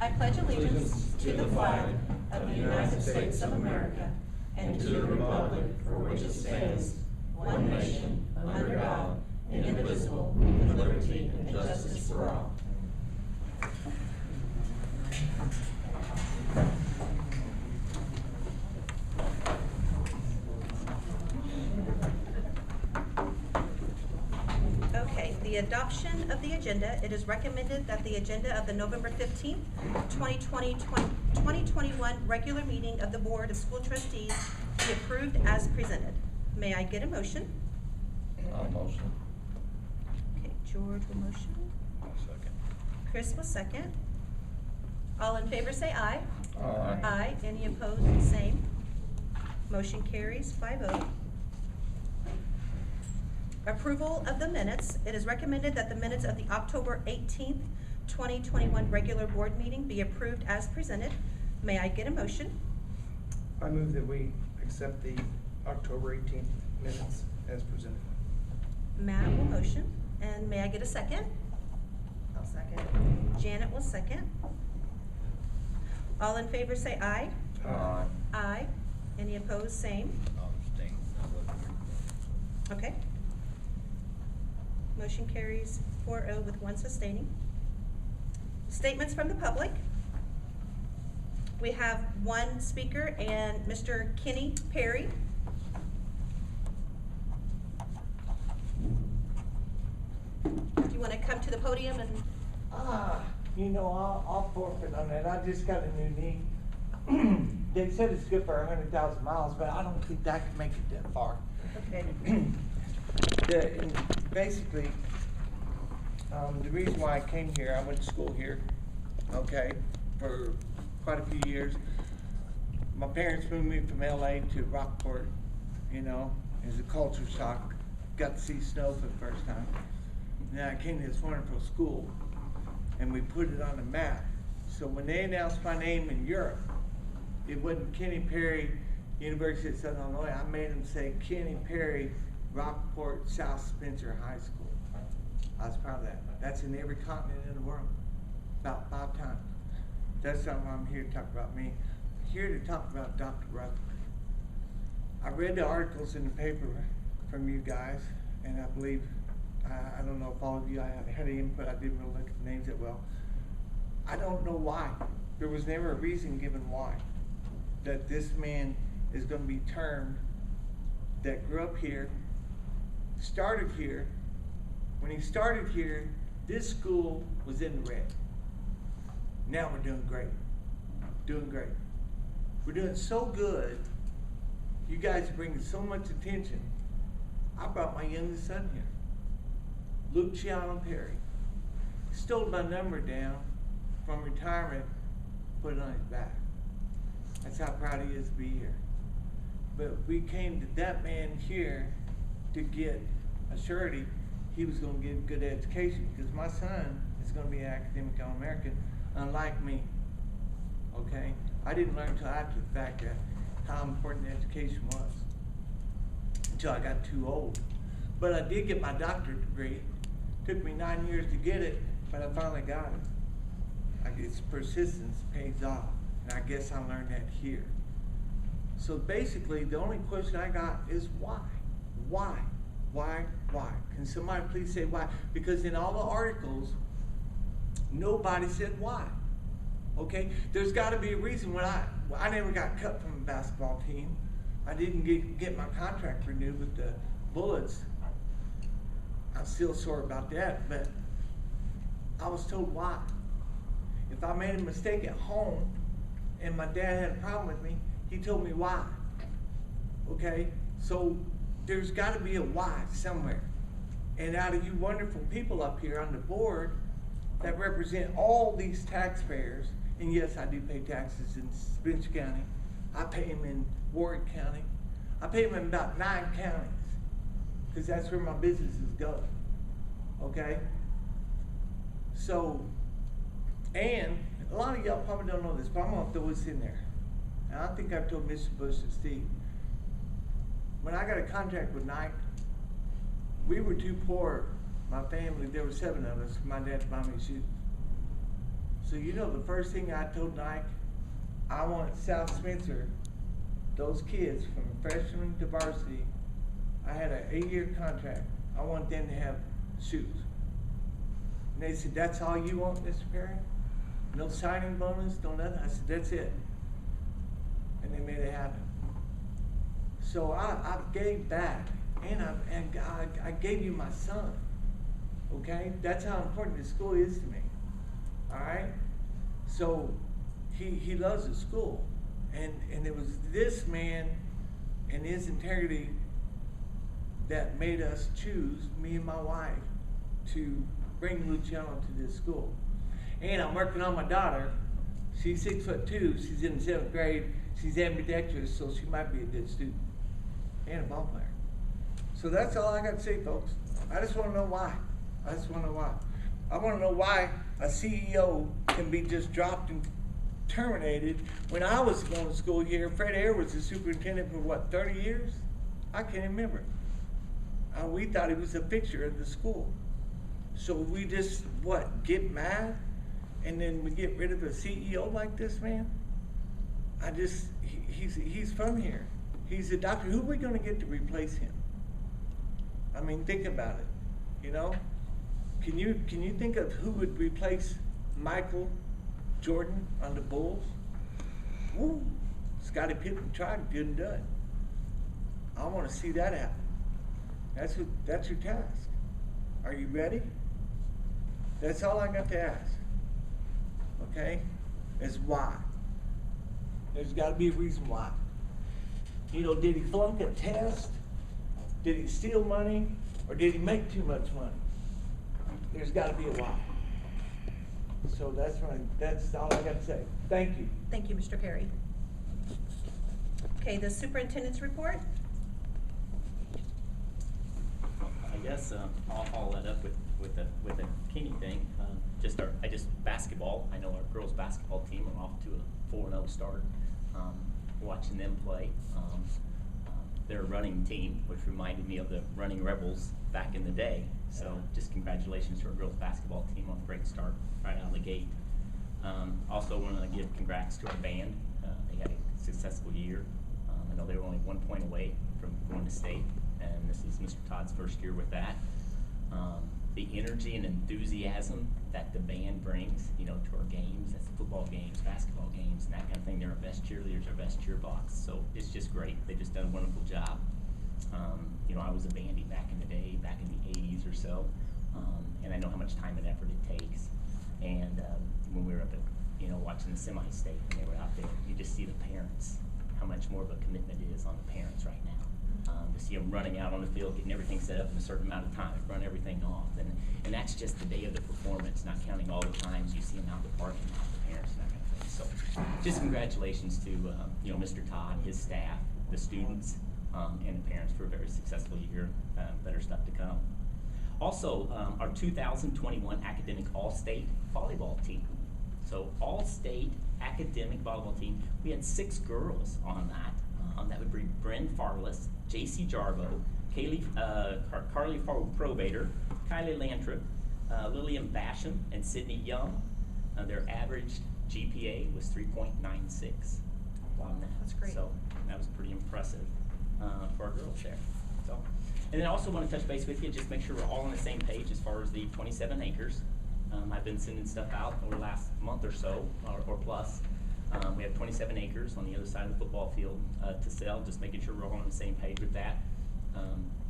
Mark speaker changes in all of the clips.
Speaker 1: I pledge allegiance to the flag of the United States of America and to the republic for which it stands, one nation, under God, indivisible, with liberty and justice for all. Okay, the adoption of the agenda. It is recommended that the agenda of the November 15th, 2021 regular meeting of the Board of School Trustees be approved as presented. May I get a motion?
Speaker 2: I'll motion.
Speaker 1: Okay, George will motion.
Speaker 2: I'll second.
Speaker 1: Chris will second. All in favor say aye.
Speaker 2: Aye.
Speaker 1: Aye. Any opposed, same. Motion carries 5-0. Approval of the minutes. It is recommended that the minutes of the October 18th, 2021 regular board meeting be approved as presented. May I get a motion?
Speaker 3: I move that we accept the October 18th minutes as presented.
Speaker 1: Matt will motion. And may I get a second?
Speaker 4: I'll second.
Speaker 1: Janet will second. All in favor say aye.
Speaker 2: Aye.
Speaker 1: Aye. Any opposed, same.
Speaker 2: I'll abstain. I wasn't here.
Speaker 1: Okay. Motion carries 4-0 with one sustaining. Statements from the public. We have one speaker and Mr. Kenny Perry. Do you want to come to the podium and?
Speaker 4: You know, I'll forfeit on that. I just got a new knee. They said it's good for 100,000 miles, but I don't think that can make it that far.
Speaker 1: Okay.
Speaker 4: Basically, the reason why I came here, I went to school here, okay, for quite a few years. My parents moved me from LA to Rockport, you know, it was a culture shock. Got to see snow for the first time. Then I came to this wonderful school, and we put it on the map. So when they announced my name in Europe, it wasn't Kenny Perry, University of Southern Illinois. I made them say Kenny Perry, Rockport, South Spencer High School. I was proud of that. That's in every continent in the world, about 5 times. That's not why I'm here to talk about me. I'm here to talk about Dr. Rutherford. I read the articles in the paper from you guys, and I believe, I don't know if all of you I had any input. I didn't really look at the names that well. I don't know why. There was never a reason given why that this man is going to be termed, that grew up here, started here. When he started here, this school was in the red. Now we're doing great. Doing great. We're doing so good. You guys are bringing so much attention. I brought my youngest son here, Luciano Perry. Stole my number down from retirement, put it on his back. That's how proud he is to be here. But we came to that man here to get a surety he was going to get a good education, because my son is going to be an academic All-American, unlike me. Okay? I didn't learn until after the fact that how important education was, until I got too old. But I did get my doctorate degree. Took me 9 years to get it, but I finally got it. I guess persistence pays off, and I guess I learned that here. So basically, the only question I got is why? Why? Why? Why? Can somebody please say why? Because in all the articles, nobody said why. Okay? There's got to be a reason. When I never got cut from the basketball team. I didn't get my contract renewed with the Bullets. I'm still sore about that, but I was told why. If I made a mistake at home and my dad had a problem with me, he told me why. Okay? So there's got to be a why somewhere. And out of you wonderful people up here on the board that represent all these taxpayers, and yes, I do pay taxes in Spencer County. I pay them in Warwick County. I pay them in about 9 counties, because that's where my businesses go. Okay? So, and a lot of y'all probably don't know this, but I'm going to throw this in there. And I think I've told Mr. Bush and Steve. When I got a contract with Nike, we were too poor. My family, there were 7 of us, my dad to buy me shoes. So you know the first thing I told Nike, I want South Spencer, those kids from freshman to varsity, I had an 8-year contract. I want them to have shoes. And they said, that's all you want, Mr. Perry? No signing bonus, no nothing? I said, that's it. And they made it happen. So I gave back, and I gave you my son, okay? That's how important this school is to me, all right? So he loves the school, and it was this man and his integrity that made us choose, me and my wife, to bring Luciano to this school. And I'm working on my daughter. She's 6'2", she's in the 7th grade, she's ambidextrous, so she might be a good student. And a ball player. So that's all I got to say, folks. I just want to know why. I want to know why a CEO can be just dropped and terminated. When I was going to school here, Fred Air was the superintendent for what, 30 years? I can't remember. We thought he was a fixture of the school. So we just, get mad? And then we get rid of a CEO like this man? He's from here. He's a doctor. Who are we going to get to replace him? I mean, think about it. You know, can you think of who would replace Michael Jordan on the Bulls? Woo! Scottie Pippen tried, didn't do it. I want to see that happen. That's your task. Are you ready? That's all I got to ask. Okay? Is why. There's got to be a reason why. You know, did he flunk a test? Did he steal money? Or did he make too much money? There's got to be a why. So that's all I got to say. Thank you.
Speaker 1: Thank you, Mr. Perry. Okay, the superintendent's report.
Speaker 5: I guess I'll follow that up with a Kenny thing. Basketball. I know our girls basketball team are off to a 4-0 start. Watching them play. They're a running team, which reminded me of the Running Rebels back in the day. So just congratulations to our girls basketball team on a great start right out of the gate. Also want to give congrats to our band. They had a successful year. I know they were only 1 point away from going to state, and this is Mr. Todd's first year with that. The energy and enthusiasm that the band brings, you know, to our games, that's football games, basketball games, and that kind of thing. They're our best cheerleaders, our best cheer box. So it's just great. They've just done a wonderful job. You know, I was a bandy back in the day, back in the 80s or so, and I know how much time and effort it takes. And when we were up at, you know, watching the semi-state, and they were out there, you just see the parents, how much more of a commitment it is on the parents right now. To see them running out on the field, getting everything set up in a certain amount of time, run everything off. And that's just the day of the performance, not counting all the times you see them out in the parking lot, the parents and that kind of thing. So just congratulations to you know, Mr. Todd, his staff, the students, and the parents for a very successful year. Better stuff to come. Also, our 2021 academic all-state volleyball team. So all-state academic volleyball team, we had 6 girls on that. That would be Bryn Farless, JC Jarbo, Carly Probator, Kylie Lantrip, Lillian Basham, and Sydney Young. Their average GPA was 3.96 on that.
Speaker 1: That's great.
Speaker 5: So that was pretty impressive for our girls there. So, and then I also want to touch base with you, just make sure we're all on the same page as far as the 27 acres. I've been sending stuff out over the last month or so, or plus. We have 27 acres on the other side of the football field to sell, just making sure we're all on the same page with that.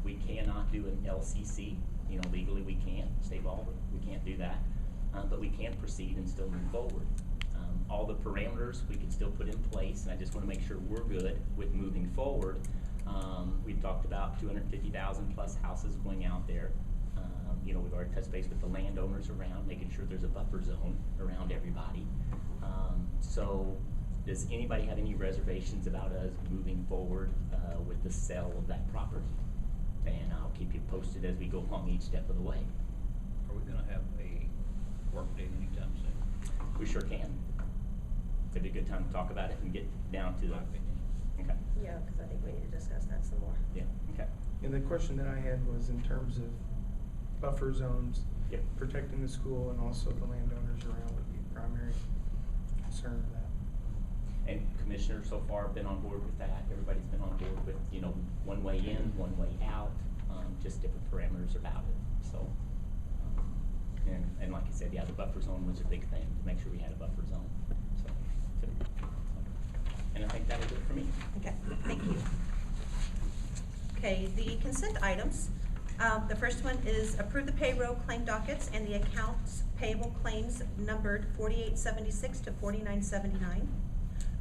Speaker 5: We cannot do an LCC, you know, legally we can't, state law, we can't do that, but we can proceed and still move forward. All the parameters we can still put in place, and I just want to make sure we're good with moving forward. We've talked about 250,000 plus houses going out there. You know, we've already touched base with the landowners around, making sure there's a buffer zone around everybody. So does anybody have any reservations about us moving forward with the sale of that property? And I'll keep you posted as we go along each step of the way.
Speaker 2: Are we gonna have a work date anytime soon?
Speaker 5: We sure can. It'd be a good time to talk about it and get down to
Speaker 2: In my
Speaker 5: the,
Speaker 2: opinion.
Speaker 5: okay,
Speaker 1: Yeah, because I think we need to discuss that some more.
Speaker 5: yeah, okay.
Speaker 3: And the question that I had was in terms of buffer zones,
Speaker 5: Yep.
Speaker 3: protecting the school and also the landowners around would be primary concern of that.
Speaker 5: And commissioners so far have been on board with that. Everybody's been on board with, you know, one way in, one way out, just different parameters about it, so. And like I said, yeah, the buffer zone was a big thing, to make sure we had a buffer zone, so. And I think that was it for me.
Speaker 1: Okay, thank you. Okay, the consent items. The first one is approve the payroll claim dockets and the accounts payable claims numbered 4876 to 4979.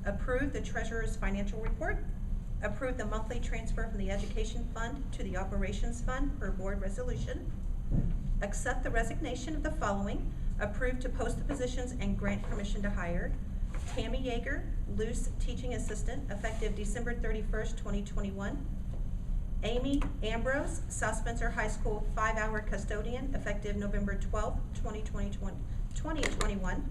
Speaker 1: Approve the treasurer's financial report. Approve the monthly transfer from the education fund to the operations fund per board resolution. Accept the resignation of the following. Approve to post the positions and grant permission to hire. Tammy Yeager, loose teaching assistant, effective December 31st, 2021. Amy Ambrose, South Spencer High School 5-hour custodian, effective November 12th, 2021.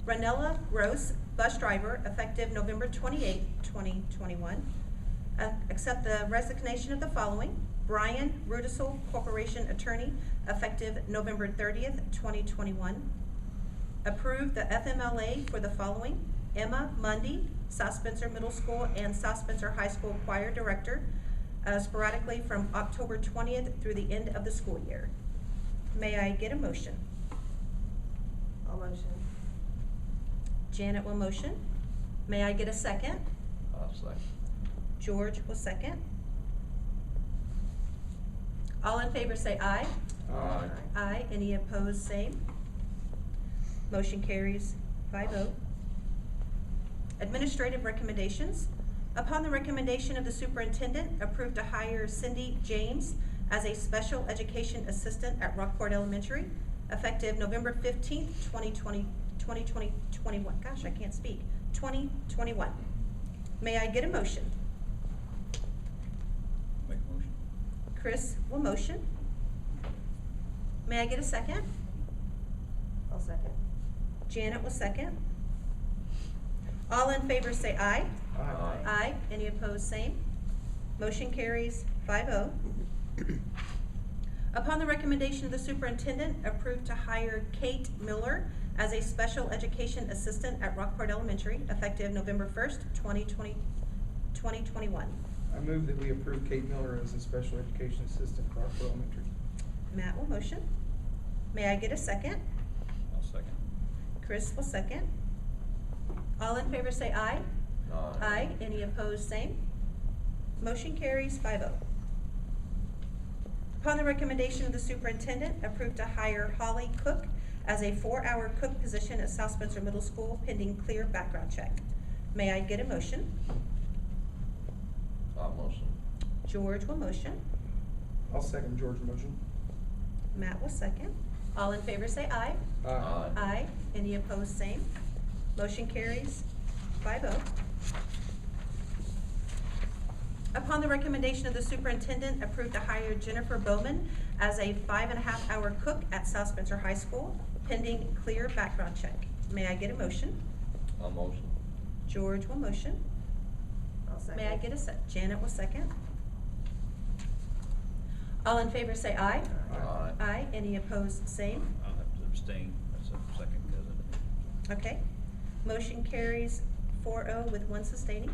Speaker 1: Ranella Gross, bus driver, effective November 28th, 2021. Accept the resignation of the following. Brian Rudisell, corporation attorney, effective November 30th, 2021. Approve the FMLA for the following. Emma Mundy, South Spencer Middle School and South Spencer High School choir director, sporadically from October 20th through the end of the school year. May I get a motion?
Speaker 6: I'll motion.
Speaker 1: Janet will motion. May I get a second?
Speaker 2: I'll second.
Speaker 1: George will second. All in favor say aye.
Speaker 2: Aye.
Speaker 1: Aye. Any opposed, same. Motion carries 5-0. Administrative recommendations. Upon the recommendation of the superintendent, approve to hire Cindy James as a special education assistant at Rockport Elementary, effective November 15th, 2021. Gosh, I can't speak. 2021. May I get a motion?
Speaker 2: Make a motion.
Speaker 1: Chris will motion. May I get a second?
Speaker 6: I'll second.
Speaker 1: Janet will second. All in favor say aye.
Speaker 2: Aye.
Speaker 1: Aye. Any opposed, same. Motion carries 5-0. Upon the recommendation of the superintendent, approve to hire Kate Miller as a special education assistant at Rockport Elementary, effective November 1st, 2021.
Speaker 3: I move that we approve Kate Miller as a special education assistant at Rutherford Elementary.
Speaker 1: Matt will motion. May I get a second?
Speaker 2: I'll second.
Speaker 1: Chris will second. All in favor say aye. Aye. Any opposed, same. Motion carries 5-0. Upon the recommendation of the superintendent, approve to hire Holly Cook as a 4-hour cook position at South Spencer Middle School, pending clear background check. May I get a motion?
Speaker 2: I'll motion.
Speaker 1: George will motion.
Speaker 3: I'll second George's motion.
Speaker 1: Matt will second. All in favor say aye.
Speaker 2: Aye.
Speaker 1: Aye. Any opposed, same. Motion carries 5-0. Upon the recommendation of the superintendent, approve to hire Jennifer Bowman as a 5.5-hour cook at South Spencer High School, pending clear background check. May I get a motion?
Speaker 2: I'll motion.
Speaker 1: George will motion.
Speaker 6: I'll second.
Speaker 1: May I get a Janet will second. All in favor say aye.
Speaker 2: Aye.
Speaker 1: Aye. Any opposed, same.
Speaker 2: I'll have to abstain. That's a second cousin.
Speaker 1: Okay. Motion carries 4-0 with 1 sustaining.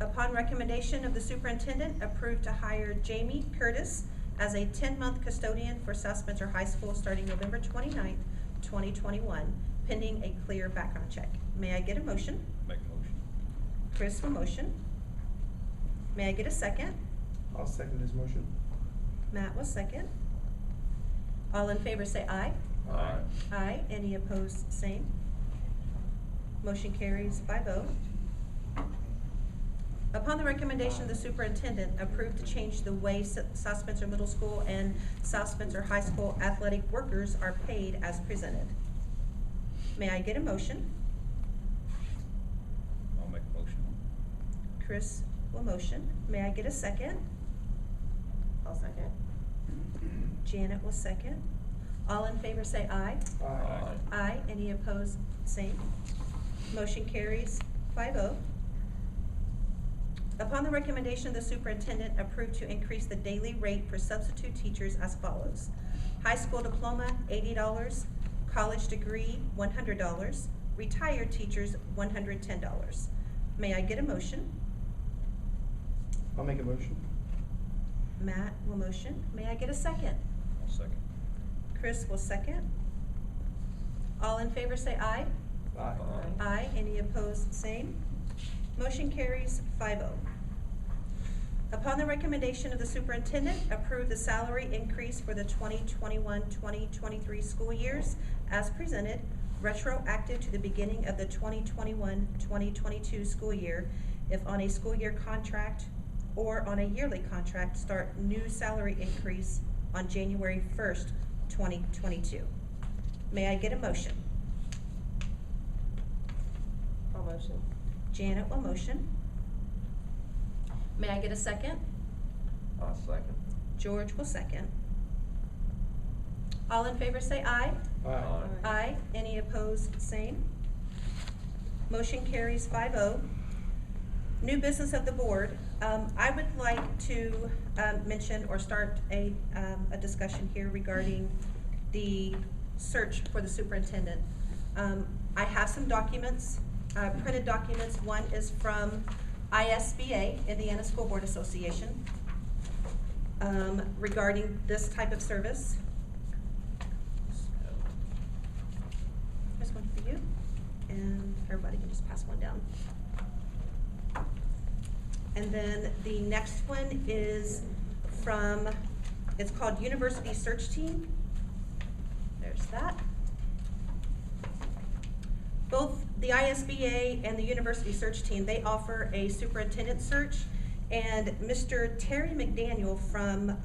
Speaker 1: Upon recommendation of the superintendent, approve to hire Jamie Curtis as a 10-month custodian for South Spencer High School starting November 29th, 2021, pending a clear background check. May I get a motion?
Speaker 2: Make a motion.
Speaker 1: Chris will motion. May I get a second?
Speaker 3: I'll second his motion.
Speaker 1: Matt will second. All in favor say aye.
Speaker 2: Aye.
Speaker 1: Aye. Any opposed, same. Motion carries 5-0. Upon the recommendation of the superintendent, approve to change the way South Spencer Middle School and South Spencer High School athletic workers are paid as presented. May I get a motion?
Speaker 2: I'll make a motion.
Speaker 1: Chris will motion. May I get a second?
Speaker 6: I'll second.
Speaker 1: Janet will second. All in favor say aye.
Speaker 3: Aye.
Speaker 1: Aye. Any opposed, same. Motion carries 5-0. Upon the recommendation of the superintendent, approve to increase the daily rate for substitute teachers as follows. High school diploma, $80. college degree, $100, retired teachers, $110. May I get a motion?
Speaker 3: I'll make a motion.
Speaker 1: Matt will motion. May I get a second?
Speaker 2: I'll second.
Speaker 1: Chris will second. All in favor say aye.
Speaker 3: Aye.
Speaker 1: Aye. Any opposed, same. Motion carries 5-0. Upon the recommendation of the superintendent, approve the salary increase for the 2021-2023 school years as presented, retroactive to the beginning of the 2021-2022 school year, if on a school year contract or on a yearly contract, start new salary increase on January 1st, 2022. May I get a motion?
Speaker 6: I'll motion.
Speaker 1: Janet will motion. May I get a second?
Speaker 4: I'll second.
Speaker 1: George will second. All in favor say aye.
Speaker 3: Aye.
Speaker 1: Aye. Any opposed, same. Motion carries 5-0. New business of the board. I would like to mention or start a discussion here regarding the search for the superintendent. I have some documents, printed documents. One is from ISBA, Indiana School Board Association, regarding this type of service. Here's one for you, and everybody can just pass one down. And then the next one is from, it's called University Search Team. There's that. Both the ISBA and the University Search Team, they offer a superintendent search. And Mr. Terry McDaniel from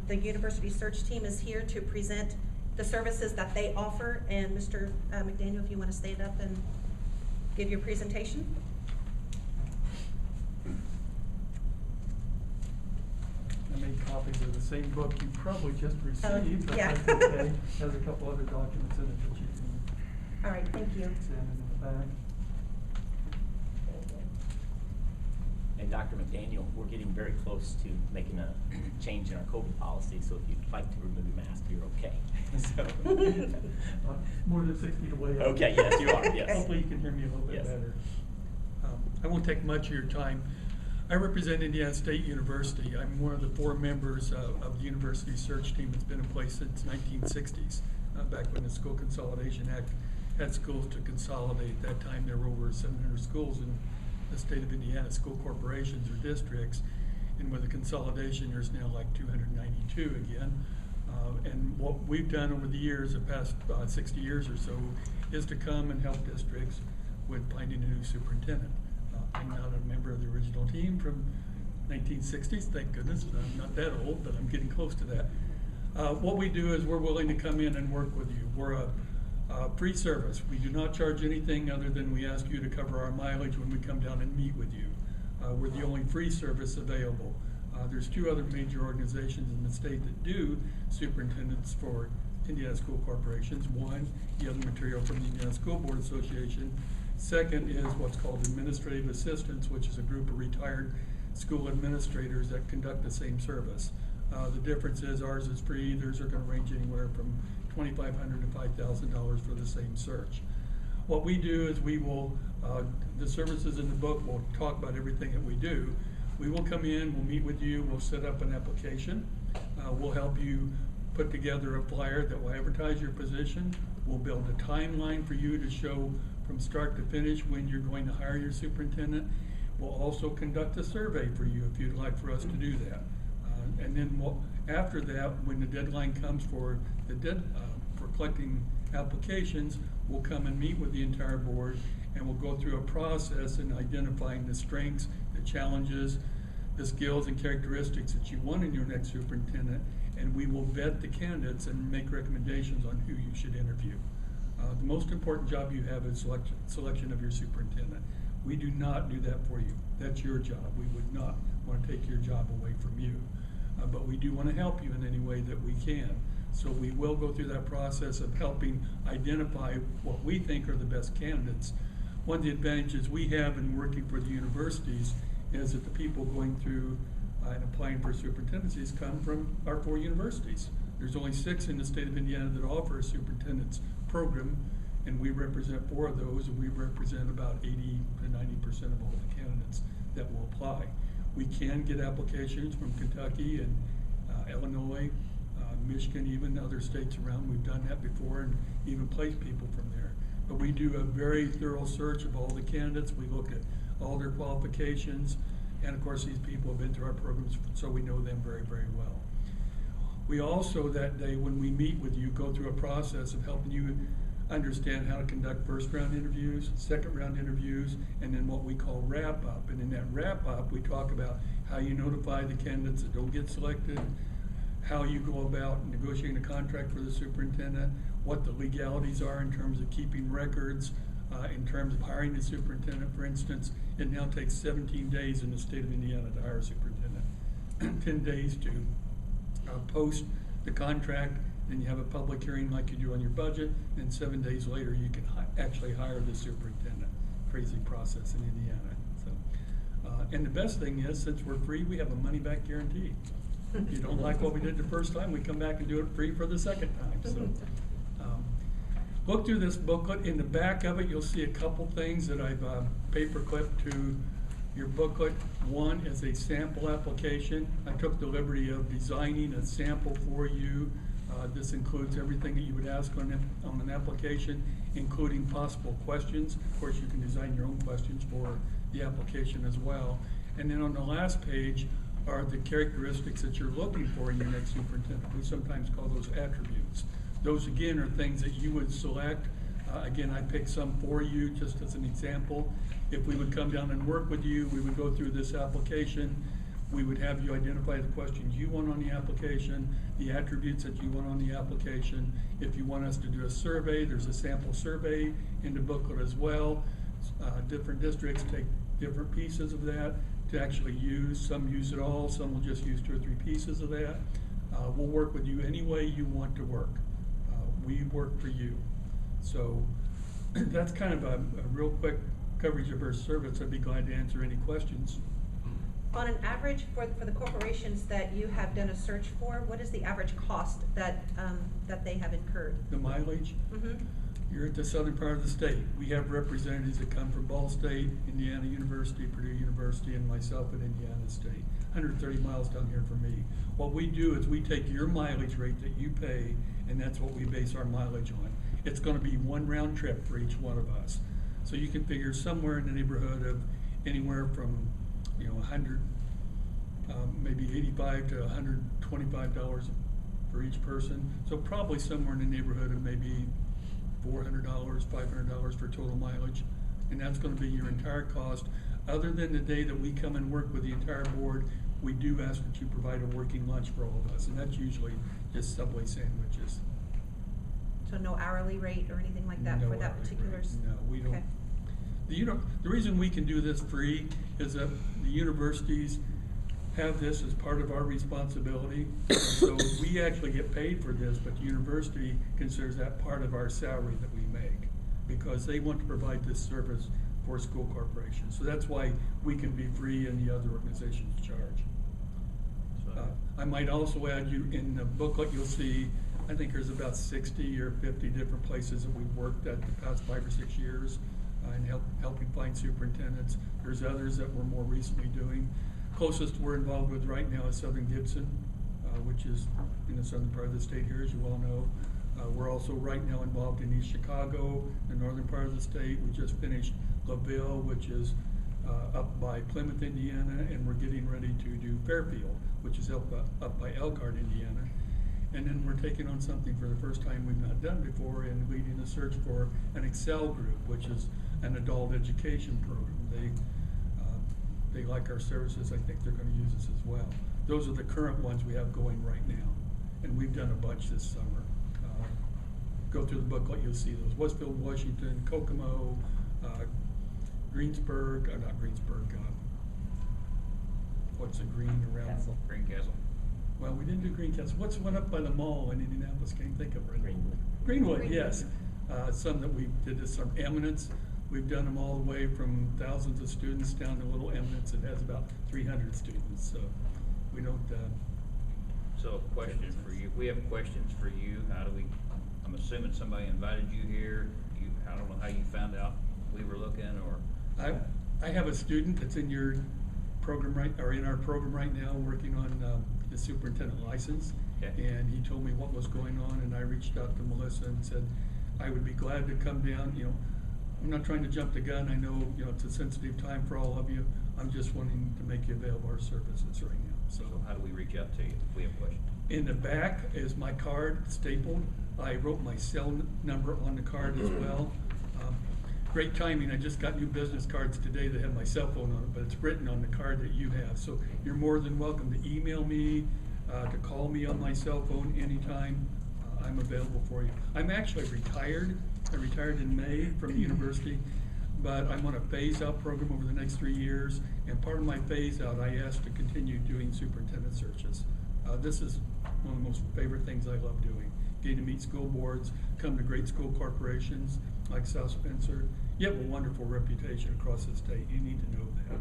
Speaker 1: the University Search Team is here to present the services that they offer. And Mr. McDaniel, if you want to stand up and give your presentation.
Speaker 7: I made copies of the same book you probably just received, but
Speaker 1: yeah.
Speaker 7: that's okay. Has a couple other documents in it that you can
Speaker 1: All right, thank you.
Speaker 7: examine in the back.
Speaker 5: And Dr. McDaniel, we're getting very close to making a change in our COVID policy, so if you'd like to remove your mask, you're okay. So.
Speaker 7: More than 6 feet away.
Speaker 5: Okay, yes, you are, yes.
Speaker 7: Hopefully you can hear me a little bit
Speaker 5: Yes.
Speaker 7: better. I won't take much of your time. I represent Indiana State University. I'm one of the 4 members of the University Search Team that's been in place since 1960s, back when the School Consolidation Act had schools to consolidate. At that time, there were over 700 schools in the state of Indiana, school corporations or districts. And with the consolidation, there's now like 292 again. And what we've done over the years, the past 60 years or so, is to come and help districts with finding a new superintendent. I'm not a member of the original team from 1960s, thank goodness. I'm not that old, but I'm getting close to that. What we do is we're willing to come in and work with you. We're a free service. We do not charge anything other than we ask you to cover our mileage when we come down and meet with you. We're the only free service available. There's 2 other major organizations in the state that do superintendents for Indiana school corporations. One, you have the material from the Indiana School Board Association. Second is what's called administrative assistants, which is a group of retired school administrators that conduct the same service. The difference is ours is free. Theirs are going to range anywhere from $2,500 to $5,000 for the same search. What we do is we will, the services in the book will talk about everything that we do. We will come in, we'll meet with you, we'll set up an application. We'll help you put together a flyer that will advertise your position. We'll build a timeline for you to show from start to finish when you're going to hire your superintendent. We'll also conduct a survey for you if you'd like for us to do that. And then after that, when the deadline comes for for collecting applications, we'll come and meet with the entire board, and we'll go through a process in identifying the strengths, the challenges, the skills and characteristics that you want in your next superintendent, and we will vet the candidates and make recommendations on who you should interview. The most important job you have is selection of your superintendent. We do not do that for you. That's your job. We would not want to take your job away from you. But we do want to help you in any way that we can. So we will go through that process of helping identify what we think are the best candidates. One of the advantages we have in working for the universities is that the people going through and applying for superintendencies come from our 4 universities. There's only 6 in the state of Indiana that offer a superintendent's program, and we represent 4 of those, and we represent about 80 to 90% of all the candidates that will apply. We can get applications from Kentucky and Illinois, Michigan, even other states around. We've done that before and even placed people from there. But we do a very thorough search of all the candidates. We look at all their qualifications, and of course these people have been through our programs, so we know them very, very well. We also, that day when we meet with you, go through a process of helping you understand how to conduct first round interviews, second round interviews, and then what we call wrap up. And in that wrap up, we talk about how you notify the candidates that don't get selected, how you go about negotiating a contract for the superintendent, what the legalities are in terms of keeping records, in terms of hiring the superintendent. For instance, it now takes 17 days in the state of Indiana to hire a superintendent, 10 days to post the contract, then you have a public hearing like you do on your budget, and 7 days later you can actually hire the superintendent. Crazy process in Indiana. So, and the best thing is, since we're free, we have a money-back guarantee. If you don't like what we did the first time, we come back and do it free for the second time. So, look through this booklet. In the back of it, you'll see a couple things that I've paper clipped to your booklet. One is a sample application. I took the liberty of designing a sample for you. This includes everything that you would ask on an application, including possible questions. Of course, you can design your own questions for the application as well. And then on the last page are the characteristics that you're looking for in your next superintendent. We sometimes call those attributes. Those, again, are things that you would select. Again, I picked some for you just as an example. If we would come down and work with you, we would go through this application. We would have you identify the questions you want on the application, the attributes that you want on the application. If you want us to do a survey, there's a sample survey in the booklet as well. Different districts take different pieces of that to actually use. Some use it all, some will just use 2 or 3 pieces of that. We'll work with you any way you want to work. We work for you. So that's kind of a real quick coverage of our service. I'd be glad to answer any questions.
Speaker 1: On an average, for the corporations that you have done a search for, what is the average cost that they have incurred?
Speaker 7: The mileage?
Speaker 1: Mm-hmm.
Speaker 7: You're at the southern part of the state. We have representatives that come from Ball State, Indiana University, Purdue University, and myself at Indiana State. 130 miles down here for me. What we do is we take your mileage rate that you pay, and that's what we base our mileage on. It's going to be 1 round trip for each one of us. So you can figure somewhere in the neighborhood of anywhere from, you know, 100, maybe $85 to $125 for each person. So probably somewhere in the neighborhood of maybe $400, $500 for total mileage. And that's going to be your entire cost. Other than the day that we come and work with the entire board, we do ask that you provide a working lunch for all of us. And that's usually just Subway sandwiches.
Speaker 1: So no hourly rate or anything like that
Speaker 7: No
Speaker 1: for that
Speaker 7: hourly
Speaker 1: particular?
Speaker 7: rate. No, we don't.
Speaker 1: Okay.
Speaker 7: The reason we can do this free is that the universities have this as part of our responsibility. So we actually get paid for this, but the university considers that part of our salary that we make because they want to provide this service for school corporations. So that's why we can be free and the other organizations charge. I might also add, you in the booklet you'll see, I think there's about 60 or 50 different places that we've worked at the past 5 or 6 years and helping find superintendents. There's others that we're more recently doing. Closest we're involved with right now is Southern Gibson, which is in the southern part of the state here, as you all know. We're also right now involved in East Chicago, the northern part of the state. We just finished LaVille, which is up by Plymouth, Indiana, and we're getting ready to do Fairfield, which is up by Elkhart, Indiana. And then we're taking on something for the first time we've not done before and leading a search for an Excel group, which is an adult education program. They like our services. I think they're going to use us as well. Those are the current ones we have going right now. And we've done a bunch this summer. Go through the booklet, you'll see those. Westfield, Washington, Kokomo, Greensburg, not Greensburg, what's the green around?
Speaker 5: Castle.
Speaker 2: Greencastle.
Speaker 7: Well, we didn't do Greencastle. What's the one up by the mall in Indianapolis? Can't think of it.
Speaker 5: Greenwood.
Speaker 7: Greenwood, yes. Some that we did this from Eminence. We've done them all the way from thousands of students down to little Eminence that has about 300 students. So we don't.
Speaker 2: So a question for you. We have questions for you. How do we I'm assuming somebody invited you here. I don't know how you found out we were looking, or.
Speaker 7: I have a student that's in your program in our program right now, working on his superintendent license.
Speaker 2: Okay.
Speaker 7: And he told me what was going on, and I reached out to Melissa and said, I would be glad to come down. I'm not trying to jump the gun. I know, it's a sensitive time for all of you. I'm just wanting to make you available our services right now.
Speaker 2: So how do we reach out to you if we have questions?
Speaker 7: In the back is my card stapled. I wrote my cell number on the card as well. Great timing, I just got new business cards today that have my cell phone on it, but it's written on the card that you have. So you're more than welcome to email me, to call me on my cell phone anytime. I'm available for you. I'm actually retired. I retired in May from the university, but I'm on a phase-out program over the next 3 years, and part of my phase-out, I asked to continue doing superintendent searches. This is one of the most favorite things I love doing, getting to meet school boards, come to great school corporations like South Spencer. You have a wonderful reputation across the state. You need to know that.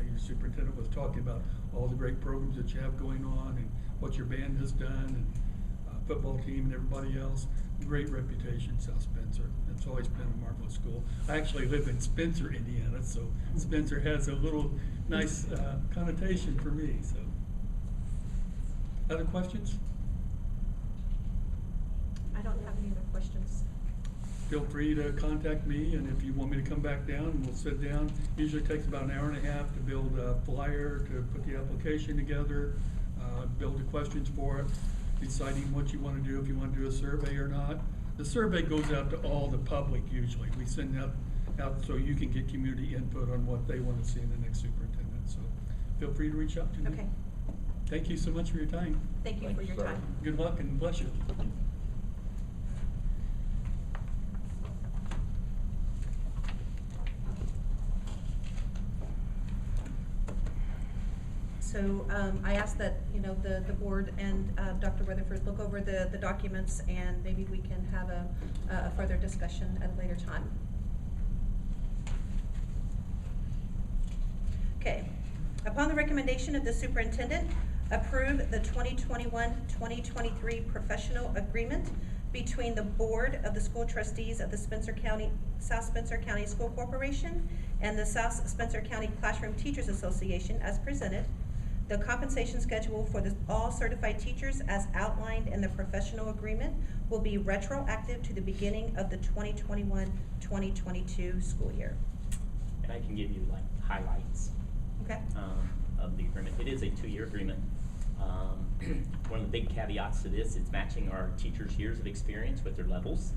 Speaker 7: Your superintendent was talking about all the great programs that you have going on and what your band has done, and football team and everybody else. Great reputation, South Spencer. It's always been a marvelous school. I actually live in Spencer, Indiana, so Spencer has a little nice connotation for me. So, other questions?
Speaker 6: I don't have any other questions.
Speaker 7: Feel free to contact me, and if you want me to come back down, we'll sit down. Usually takes about an hour and a half to build a flyer, to put the application together, build the questions for it, deciding what you want to do, if you want to do a survey or not. The survey goes out to all the public usually. We send that out so you can get community input on what they want to see in the next superintendent. So feel free to reach out to me.
Speaker 6: Okay.
Speaker 7: Thank you so much for your time.
Speaker 6: Thank you for your time.
Speaker 7: Good luck and bless you.
Speaker 6: So I asked that, the board and Dr. Rutherford look over the documents, and maybe we can have a further discussion at a later time. Okay. Upon the recommendation of the superintendent, approve the 2021-2023 professional agreement between the Board of the School Trustees of the South Spencer County School Corporation and the South Spencer County Classroom Teachers Association as presented. The compensation schedule for all certified teachers as outlined in the professional agreement will be retroactive to the beginning of the 2021-2022 school year.
Speaker 5: And I can give you like highlights
Speaker 6: Okay.
Speaker 5: Of the agreement. It is a 2-year agreement. One of the big caveats to this is matching our teachers' years of experience with their levels.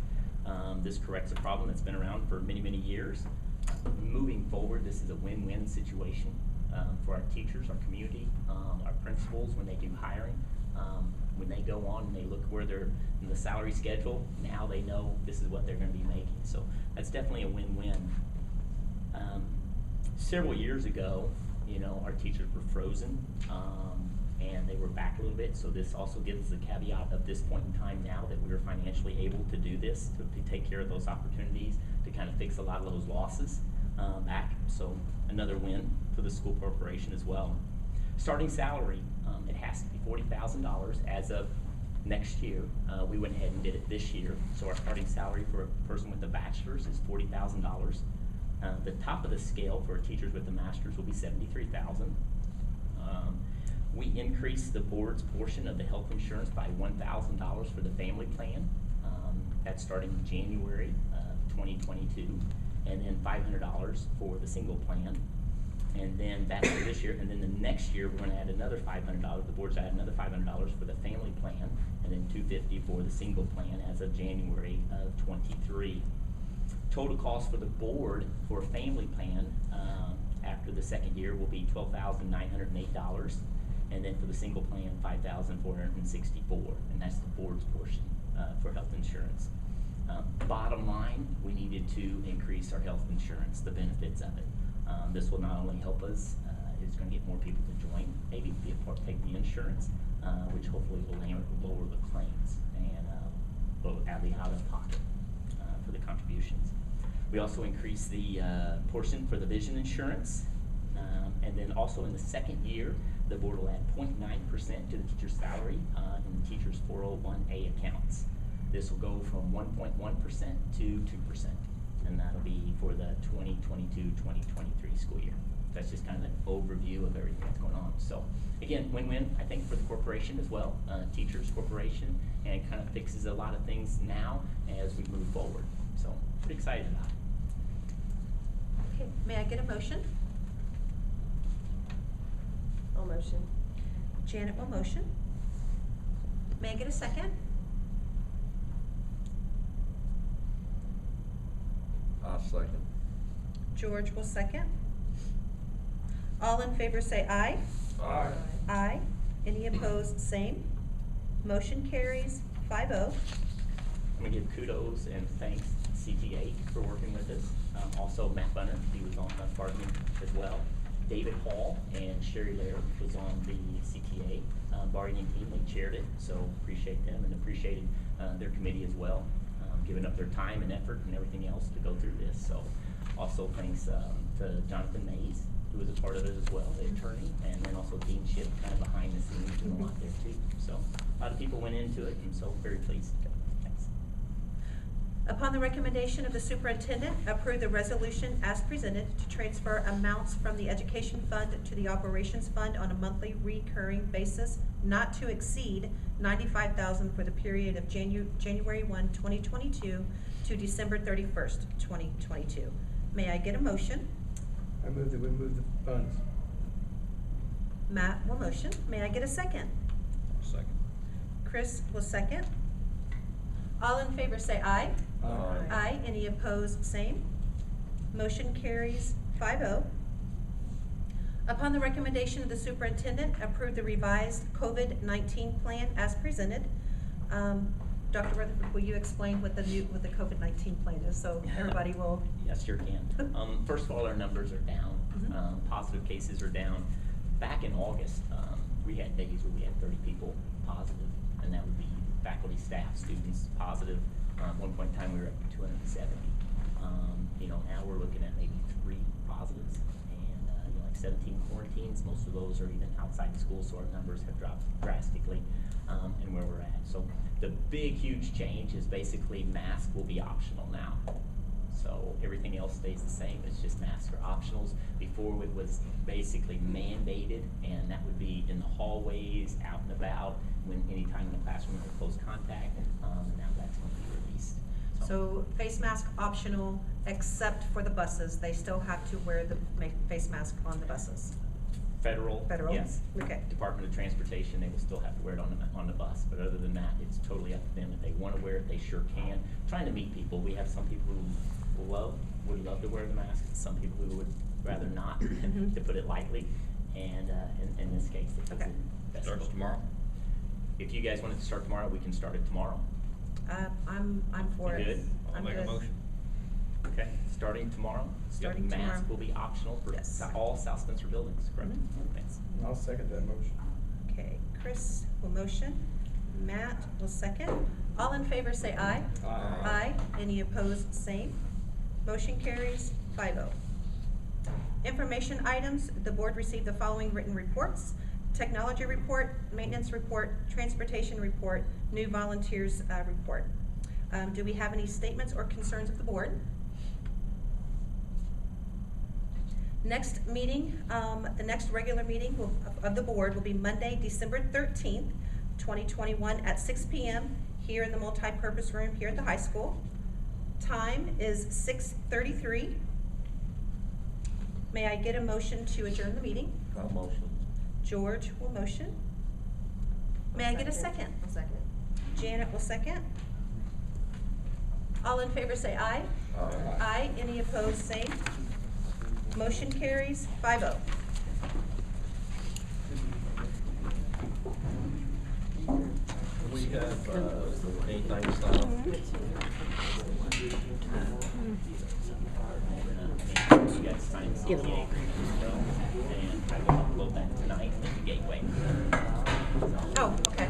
Speaker 5: This corrects a problem that's been around for many, many years. Moving forward, this is a win-win situation for our teachers, our community, our principals when they do hiring. When they go on and they look where they're in the salary schedule, now they know this is what they're going to be making. So that's definitely a win-win. Several years ago, our teachers were frozen and they were back a little bit. So this also gives the caveat of this point in time now that we are financially able to do this, to take care of those opportunities, to kind of fix a lot of those losses back. So another win for the school corporation as well. Starting salary, it has to be $40,000 as of next year. We went ahead and did it this year. So our starting salary for a person with a bachelor's is $40,000. The top of the scale for teachers with a master's will be $73,000. We increased the board's portion of the health insurance by $1,000 for the family plan. That's starting in January 2022, and then $500 for the single plan. And then that's for this year, and then the next year we're going to add another $500. The board's added another $500 for the family plan, and then $250 for the single plan as of January of 23. Total cost for the board for a family plan after the second year will be $12,908, and then for the single plan, $5,464, and that's the board's portion for health insurance. Bottom line, we needed to increase our health insurance, the benefits of it. This will not only help us, it's going to get more people to join, maybe be a part, take the insurance, which hopefully will lower the claims and will add the out-of-pocket for the contributions. We also increased the portion for the vision insurance, and then also in the second year, the board will add 0.9% to the teacher's salary in the teacher's 401A accounts. This will go from 1.1% to 2%, and that'll be for the 2022-2023 school year. That's just kind of an overview of everything that's going on. So again, win-win, I think, for the corporation as well, teachers, corporation, and it kind of fixes a lot of things now as we move forward. So pretty excited about it.
Speaker 6: Okay, may I get a motion?
Speaker 1: I'll motion.
Speaker 6: Janet will motion. May I get a second?
Speaker 8: I'll second.
Speaker 6: George will second. All in favor say aye.
Speaker 8: Aye.
Speaker 6: Aye. Any opposed, same. Motion carries 5-0.
Speaker 5: I'm gonna give kudos and thanks CTA for working with us. Also Matt Bunner, he was on the bargaining as well. David Hall and Sherry Laird was on the CTA bargaining team. They chaired it, so appreciate them and appreciated their committee as well, giving up their time and effort and everything else to go through this. So also thanks to Jonathan Mays, who was a part of it as well, the attorney, and then also Dean Ship, kind of behind the scenes doing a lot there too. So a lot of people went into it, and so very pleased. Thanks.
Speaker 6: Upon the recommendation of the superintendent, approve the resolution as presented to transfer amounts from the education fund to the operations fund on a monthly recurring basis not to exceed $95,000 for the period of January 1, 2022 to December 31st, 2022. May I get a motion?
Speaker 3: I move that we move the funds.
Speaker 6: Matt will motion. May I get a second?
Speaker 8: Second.
Speaker 6: Chris will second. All in favor say aye.
Speaker 8: Aye.
Speaker 6: Aye. Any opposed, same. Motion carries 5-0. Upon the recommendation of the superintendent, approve the revised COVID-19 plan as presented. Dr. Rutherford, will you explain what the COVID-19 plan is, so everybody will?
Speaker 5: Yes, sure can. First of all, our numbers are down. Positive cases are down. Back in August, we had days where we had 30 people positive, and that would be faculty, staff, students positive. One point in time, we were at 270. Now we're looking at maybe 3 positives, and like 17 quarantines. Most of those are even outside the school, so our numbers have dropped drastically, and where we're at. So the big, huge change is basically masks will be optional now. So everything else stays the same. It's just masks are optionals. Before it was basically mandated, and that would be in the hallways, out and about, when anytime in the classroom or close contact. Now that's going to be released.
Speaker 6: So face mask optional, except for the buses. They still have to wear the face mask on the buses.
Speaker 5: Federal, yes.
Speaker 6: Okay.
Speaker 5: Department of Transportation, they will still have to wear it on the bus. But other than that, it's totally up to them. If they want to wear it, they sure can. Trying to meet people. We have some people who would love to wear the mask. Some people who would rather not, to put it lightly. And in this case,
Speaker 6: Okay.
Speaker 8: Starts tomorrow?
Speaker 5: If you guys wanted to start tomorrow, we can start it tomorrow.
Speaker 6: I'm for
Speaker 5: You
Speaker 6: it.
Speaker 5: good?
Speaker 2: I'll make a motion.
Speaker 5: Okay, starting tomorrow.
Speaker 6: Starting tomorrow.
Speaker 5: Mask will be optional for
Speaker 6: Yes.
Speaker 5: all South Spencer buildings, correct? Thanks.
Speaker 3: I'll second that motion.
Speaker 6: Okay, Chris will motion. Matt will second. All in favor say aye.
Speaker 3: Aye.
Speaker 6: Aye. Any opposed, same. Motion carries 5-0. Information items, the board received the following written reports: technology report, maintenance report, transportation report, new volunteers report. Do we have any statements or concerns of the board? Next meeting, the next regular meeting of the board will be Monday, December 13th, 2021 at 6 p.m. here in the multi-purpose room here at the high school. Time is 6:33. May I get a motion to adjourn the meeting?
Speaker 8: I'll motion.
Speaker 6: George will motion. May I get a second?
Speaker 1: I'll second.
Speaker 6: Janet will second. All in favor say aye.
Speaker 8: Aye.
Speaker 6: Aye. Any opposed, same. Motion carries 5-0.
Speaker 8: We have, anything signed?
Speaker 5: You guys signed the CTA agreement as well, and I will upload that tonight in the gateway.
Speaker 6: Oh, okay.